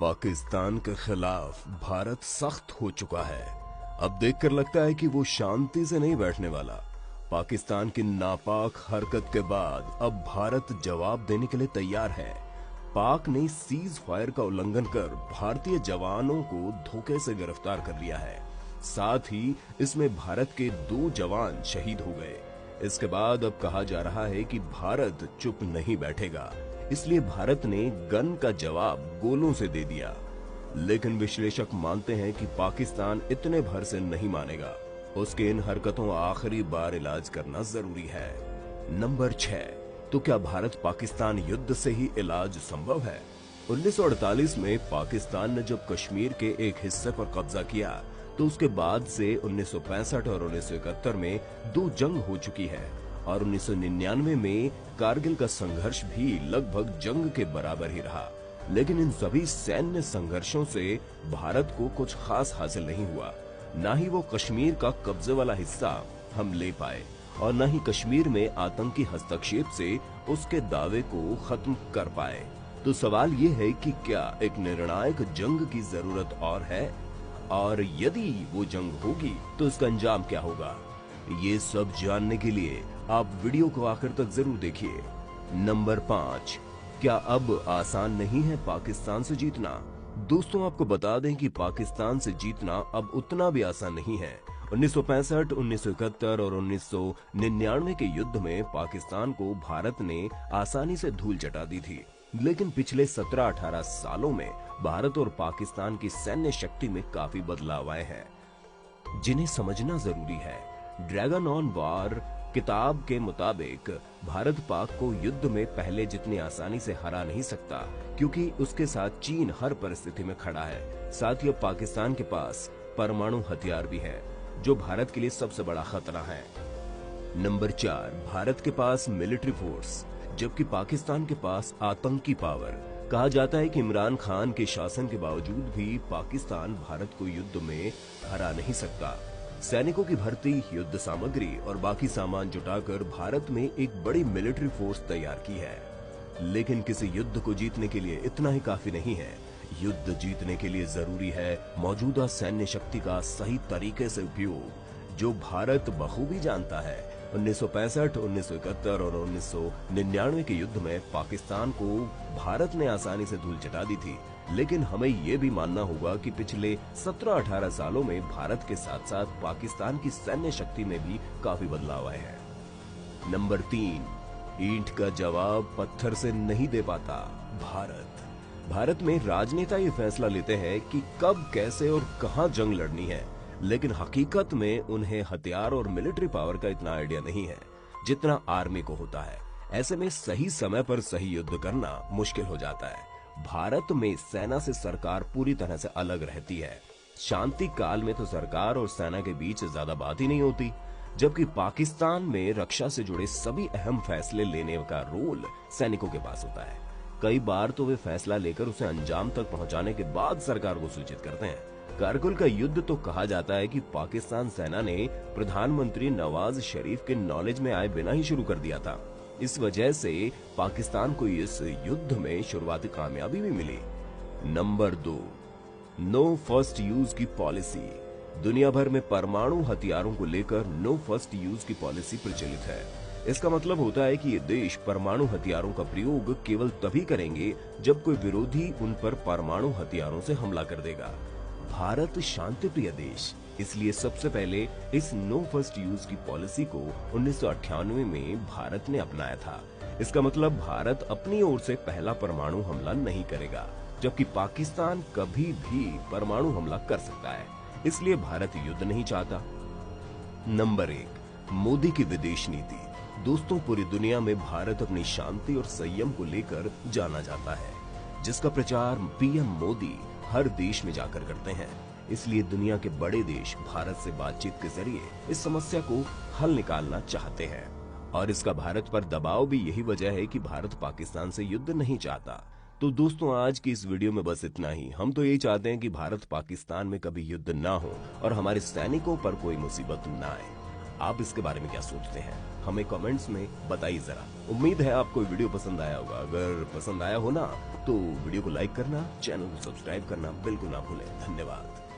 पाकिस्तान के खिलाफ भारत सख्त हो चुका है। अब देखकर लगता है कि वो शांति से नहीं बैठने वाला। पाकिस्तान की नापाक हरकत के बाद अब भारत जवाब देने के लिए तैयार है। पाक ने सीज फायर का उल्लंघन कर भारतीय जवानों को धोखे से गिरफ्तार कर लिया है। साथ ही इसमें भारत के 2 जवान शहीद हो गए। इसके बाद अब कहा जा रहा है कि भारत चुप नहीं बैठेगा, इसलिए भारत ने गन का जवाब गोलों से दे दिया। लेकिन विश्लेषक मानते हैं कि पाकिस्तान इतने भर से नहीं मानेगा। उसके इन हरकतों का आखिरी बार इलाज करना जरूरी है। नंबर 6, तो क्या भारत पाकिस्तान युद्ध से ही इलाज संभव है? 1948 में पाकिस्तान ने जब कश्मीर के एक हिस्से पर कब्जा किया तो उसके बाद से 1965 और 1971 में 2 जंग हो चुकी है और 1999 में कारगिल का संघर्ष भी लगभग जंग के बराबर ही रहा। लेकिन इन सभी सैन्य संघर्षों से भारत को कुछ खास हासिल नहीं हुआ। न ही वो कश्मीर का कब्जे वाला हिस्सा हम ले पाए और न ही कश्मीर में आतंकी हस्तक्षेप से उसके दावे को खत्म कर पाए। तो सवाल ये है कि क्या एक निर्णायक जंग की जरूरत और है, और यदि वो जंग होगी तो इसका अंजाम क्या होगा? ये सब जानने के लिए आप वीडियो को आखिर तक जरूर देखिए। नंबर 5, क्या अब आसान नहीं है पाकिस्तान से जीतना? दोस्तों, आपको बता दें कि पाकिस्तान से जीतना अब उतना भी आसान नहीं है। 1965, 1971 और 1999 के युद्ध में पाकिस्तान को भारत ने आसानी से धूल चटा दी थी। लेकिन पिछले 17-18 सालों में भारत और पाकिस्तान की सैन्य शक्ति में काफी बदलाव आए हैं, जिन्हें समझना जरूरी है। ड्रैगन ऑन वॉर किताब के मुताबिक भारत पाक को युद्ध में पहले जितनी आसानी से हरा नहीं सकता, क्योंकि उसके साथ चीन हर परिस्थिति में खड़ा है। साथ ही अब पाकिस्तान के पास परमाणु हथियार भी है, जो भारत के लिए सबसे बड़ा खतरा है। नंबर 4, भारत के पास मिलिट्री फोर्स, जबकि पाकिस्तान के पास आतंकी पावर। कहा जाता है कि इमरान खान के शासन के बावजूद भी पाकिस्तान भारत को युद्ध में हरा नहीं सकता। सैनिकों की भर्ती, युद्ध सामग्री और बाकी सामान जुटाकर भारत में एक बड़ी मिलिट्री फोर्स तैयार की है। लेकिन किसी युद्ध को जीतने के लिए इतना ही काफी नहीं है। युद्ध जीतने के लिए जरूरी है मौजूदा सैन्य शक्ति का सही तरीके से उपयोग, जो भारत बखूबी जानता है। 1965, 1971 और 1999 के युद्ध में पाकिस्तान को भारत ने आसानी से धूल चटा दी थी। लेकिन हमें ये भी मानना होगा कि पिछले 17-18 सालों में भारत के साथ साथ पाकिस्तान की सैन्य शक्ति में भी काफी बदलाव आए हैं। नंबर 3, ईंट का जवाब पत्थर से नहीं दे पाता भारत में राजनेता ये फैसला लेते हैं कि कब, कैसे और कहां जंग लड़नी है, लेकिन हकीकत में उन्हें हथियार और मिलिट्री पावर का इतना आइडिया नहीं है जितना आर्मी को होता है। ऐसे में सही समय पर सही युद्ध करना मुश्किल हो जाता है। भारत में सेना से सरकार पूरी तरह से अलग रहती है। शांति काल में तो सरकार और सेना के बीच ज्यादा बात ही नहीं होती, जबकि पाकिस्तान में रक्षा से जुड़े सभी अहम फैसले लेने का रोल सैनिकों के पास होता है। कई बार तो वे फैसला लेकर उसे अंजाम तक पहुंचाने के बाद सरकार को सूचित करते हैं। कारगिल का युद्ध तो कहा जाता है कि पाकिस्तान सेना ने प्रधानमंत्री नवाज शरीफ के नॉलेज में आए बिना ही शुरू कर दिया था। इस वजह से पाकिस्तान को इस युद्ध में शुरुआती कामयाबी भी मिली। नंबर 2, नो फर्स्ट यूज की पॉलिसी। दुनिया भर में परमाणु हथियारों को लेकर नो फर्स्ट यूज की पॉलिसी प्रचलित है। इसका मतलब होता है कि ये देश परमाणु हथियारों का प्रयोग केवल तभी करेंगे जब कोई विरोधी उन पर परमाणु हथियारों से हमला कर देगा। भारत शांतिप्रिय देश, इसलिए सबसे पहले इस नो फर्स्ट यूज की पॉलिसी को 1998 में भारत ने अपनाया था। इसका मतलब भारत अपनी ओर से पहला परमाणु हमला नहीं करेगा, जबकि पाकिस्तान कभी भी परमाणु हमला कर सकता है। इसलिए भारत युद्ध नहीं चाहता। नंबर 1, मोदी की विदेश नीति। दोस्तों, पूरी दुनिया में भारत अपनी शांति और संयम को लेकर जाना जाता है, जिसका प्रचार पीएम मोदी हर देश में जाकर करते हैं। इसलिए दुनिया के बड़े देश भारत से बातचीत के जरिए इस समस्या को हल निकालना चाहते हैं, और इसका भारत पर दबाव भी यही वजह है कि भारत पाकिस्तान से युद्ध नहीं चाहता। तो दोस्तों, आज की इस वीडियो में बस इतना ही। हम तो यही चाहते हैं कि भारत पाकिस्तान में कभी युद्ध ना हो और हमारे सैनिकों पर कोई मुसीबत ना आए। आप इसके बारे में क्या सोचते हैं, हमें कमेंट्स में बताइए जरा। उम्मीद है आपको वीडियो पसंद आया होगा। अगर पसंद आया हो ना, तो वीडियो को लाइक करना, चैनल को सब्सक्राइब करना बिल्कुल ना भूलें। धन्यवाद।